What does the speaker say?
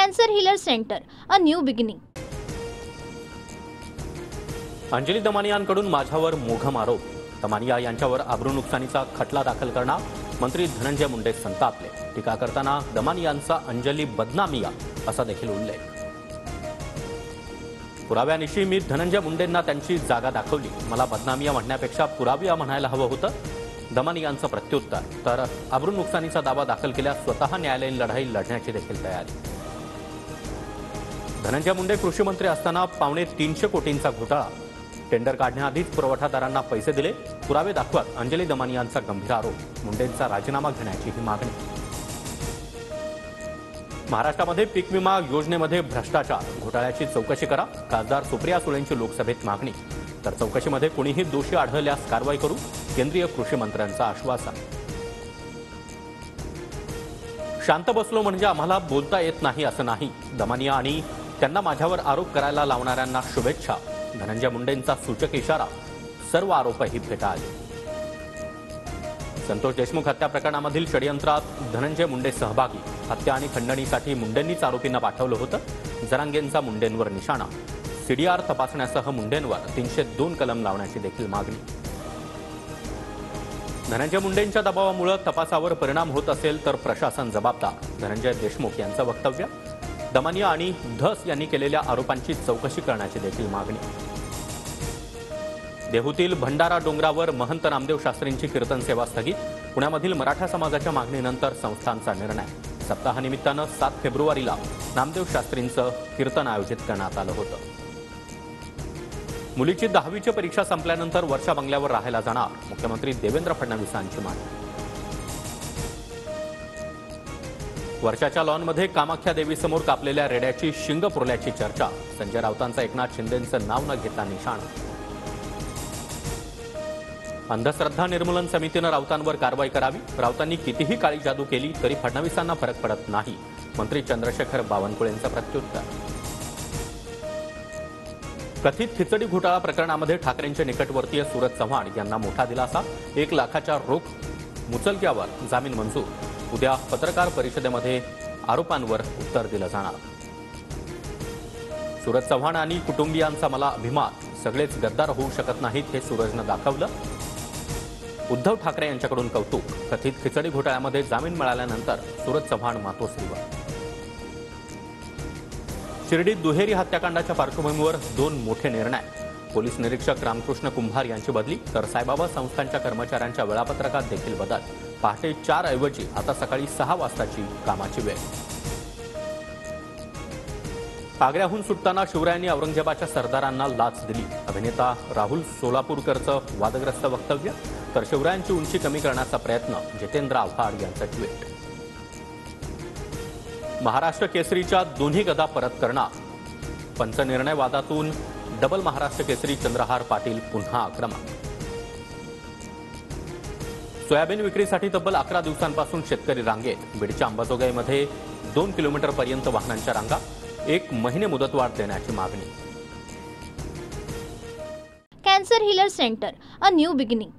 Cancer Healer Center, a new beginning. Anjali दमानियांकडून माझ्यावर मोघम आरोप. दमानिया यांच्यावर आबरू नुकसानीचा खटला दाखल करणार. मंत्री धनंजय मुंडे संतापले. टीका करताना दमानियांचा अंजली बदनामिया असा देखील उल्लेख. पुराव्यानिशी मी धनंजय मुंडेंना त्यांची जागा दाखवली. मला बदनामिया म्हणण्यापेक्षा पुराविया म्हणायला हवं होतं. दमानियांचं प्रत्युत्तर. तर आबरू नुकसानीचा दावा दाखल केल्यास स्वतः न्यायालयीन लढाई लढण्याची देखील तयारी. धनंजय मुंडे कृषी मंत्री असताना 350 कोटींचा घोटाळा. टेंडर काढण्याआधीच पुरवठादारांना पैसे दिले. पुरावे दाखवत अंजली दमानियांचा गंभीर आरोप. मुंडेंचा राजीनामा घेण्याची ही मागणी. महाराष्ट्रामध्ये पीक विमा योजनेमध्ये भ्रष्टाचार, घोटाळ्याची चौकशी करा. खासदार सुप्रिया सुळेंची लोकसभेत मागणी. तर चौकशीमध्ये कुणीही दोषी आढळल्यास कारवाई करू. केंद्रीय कृषी मंत्र्यांचं आश्वासन. शांत बसलो म्हणजे आम्हाला बोलता येत नाही असं नाही. दमानिया आणि त्यांना माझ्यावर आरोप करायला लावणाऱ्यांना शुभेच्छा. धनंजय मुंडेंचा सूचक इशारा. सर्व आरोपही फेटाळले. संतोष देशमुख हत्या प्रकरणामधील षडयंत्रात धनंजय मुंडे सहभागी. हत्या आणि खंडणीसाठी मुंडेंनीच आरोपींना पाठवलं होतं. जरांगेंचा मुंडेंवर निशाणा. सीडीआर तपासण्यासह मुंडेंवर 302 कलम लावण्याची देखील मागणी. धनंजय मुंडेंच्या दबावामुळे तपासावर परिणाम होत असेल तर प्रशासन जबाबदार. धनंजय देशमुख यांचं वक्तव्य. दमानिया आणि धस यांनी केलेल्या आरोपांची चौकशी करण्याची देखील मागणी. देहूतील भंडारा डोंगरावर महंत नामदेव शास्त्रींची कीर्तन सेवा स्थगित. पुण्यामधील मराठा समाजाच्या मागणीनंतर संस्थांचा निर्णय. सप्ताहानिमित्तानं 7 फेब्रुवारीला नामदेव शास्त्रींचं कीर्तन आयोजित करण्यात आलं होतं. मुलीची 10वीची परीक्षा संपल्यानंतर वर्षा बंगल्यावर राहायला जाणार. मुख्यमंत्री देवेंद्र फडणवीसांची मागणी. वर्षाच्या लॉनमध्ये कामाख्या देवीसमोर कापलेल्या रेड्याची शिंग पुरल्याची चर्चा. संजय राऊतांचा एकनाथ शिंदेंचं नाव न घेता निशाण. अंधश्रद्धा निर्मूलन समितीनं राऊतांवर कारवाई करावी. राऊतांनी कितीही काळी जादू केली तरी फडणवीसांना फरक पडत नाही. मंत्री चंद्रशेखर बावनकुळेंचं प्रत्युत्तर. कथित खिचडी घोटाळा प्रकरणामध्ये ठाकरेंचे निकटवर्तीय सूरज चव्हाण यांना मोठा दिलासा. 1 लाखाच्या रोख मुचलक्यावर जामीन मंजूर. उद्या पत्रकार परिषदेमध्ये आरोपांवर उत्तर दिलं जाणार. सूरज चव्हाण आणि कुटुंबियांचा मला अभिमान. सगळेच गद्दार होऊ शकत नाहीत हे सूरजनं दाखवलं. उद्धव ठाकरे यांच्याकडून कौतुक. कथित खिचडी घोटाळ्यामध्ये जामीन मिळाल्यानंतर सूरज चव्हाण मातोश्रीवर. शिर्डीत दुहेरी हत्याकांडाच्या पार्श्वभूमीवर 2 मोठे निर्णय. पोलीस निरीक्षक रामकृष्ण कुंभार यांची बदली. तर साईबाबा संस्थांच्या कर्मचाऱ्यांच्या वेळापत्रकात देखील बदल. पहाटे 4 ऐवजी आता सकाळी 6 वाजताची कामाची वेळ. आग्र्याहून सुटताना शिवरायांनी औरंगजेबाच्या सरदारांना लाच दिली. अभिनेता राहुल सोलापूरकरचं वादग्रस्त वक्तव्य. तर शिवरायांची उंची कमी करण्याचा प्रयत्न. जितेंद्र आव्हाड यांचं ट्विट. महाराष्ट्र केसरीच्या दोन्ही गदा परत करणार. पंचनिर्णय वादातून डबल महाराष्ट्र केसरी चंद्रहार पाटील पुन्हा आक्रमक. सोयाबीन विक्रीसाठी तब्बल 11 दिवसांपासून शेतकरी रांगेत. बीडच्या अंबाजोगाईमध्ये 2 किलोमीटरपर्यंत वाहनांच्या रांगा. 1 महिने मुदतवाढ देण्याची मागणी. Cancer Healer Center, a new beginning.